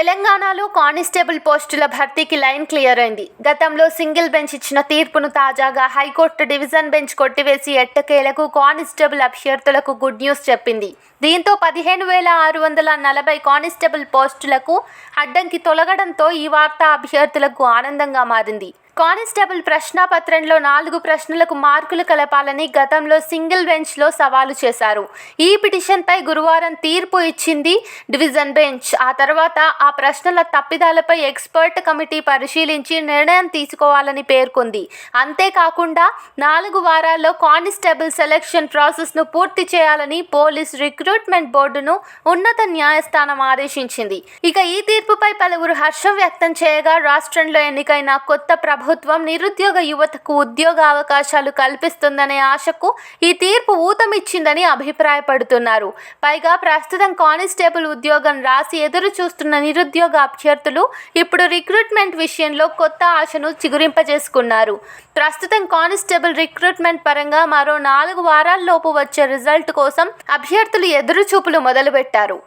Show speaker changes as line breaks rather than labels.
తెలంగాణలో కానిస్టేబుల్ పోస్టుల భర్తీకి లైన్ క్లియర్ అయింది. గతంలో సింగిల్ బెంచ్ ఇచ్చిన తీర్పును తాజాగా హైకోర్టు డివిజన్ బెంచ్ కొట్టివేసి ఎట్టకేలకు కానిస్టేబుల్ అభ్యర్థులకు గుడ్ న్యూస్ చెప్పింది. దీంతో 15,640 కానిస్టేబుల్ పోస్టులకు అడ్డంకి తొలగడంతో ఈ వార్త అభ్యర్థులకు ఆనందంగా మారింది. కానిస్టేబుల్ ప్రశ్నాపత్రంలో 4 ప్రశ్నలకు మార్కులు కలపాలని గతంలో సింగిల్ బెంచ్లో సవాలు చేశారు. ఈ పిటిషన్పై గురువారం తీర్పు ఇచ్చింది డివిజన్ బెంచ్. ఆ తర్వాత ఆ ప్రశ్నల తప్పిదాలపై ఎక్స్పర్ట్ కమిటీ పరిశీలించి నిర్ణయం తీసుకోవాలని పేర్కొంది. అంతేకాకుండా 4 వారాల్లో కానిస్టేబుల్ సెలక్షన్ ప్రాసెస్ను పూర్తి చేయాలని పోలీస్ రిక్రూట్మెంట్ బోర్డును ఉన్నత న్యాయస్థానం ఆదేశించింది. ఇక ఈ తీర్పుపై పలువురు హర్షం వ్యక్తం చేయగా, రాష్ట్రంలో ఎన్నికైన కొత్త ప్రభుత్వం నిరుద్యోగ యువతకు ఉద్యోగ అవకాశాలు కల్పిస్తుందనే ఆశకు ఈ తీర్పు ఊతమిచ్చిందని అభిప్రాయపడుతున్నారు. పైగా ప్రస్తుతం కానిస్టేబుల్ ఉద్యోగం రాసి ఎదురు చూస్తున్న నిరుద్యోగ అభ్యర్థులు ఇప్పుడు రిక్రూట్మెంట్ విషయంలో కొత్త ఆశను చిగురింపజేసుకున్నారు. ప్రస్తుతం కానిస్టేబుల్ రిక్రూట్మెంట్ పరంగా మరో 4 వారాల్లోపు వచ్చే రిజల్ట్ కోసం అభ్యర్థులు ఎదురుచూపులు మొదలుపెట్టారు.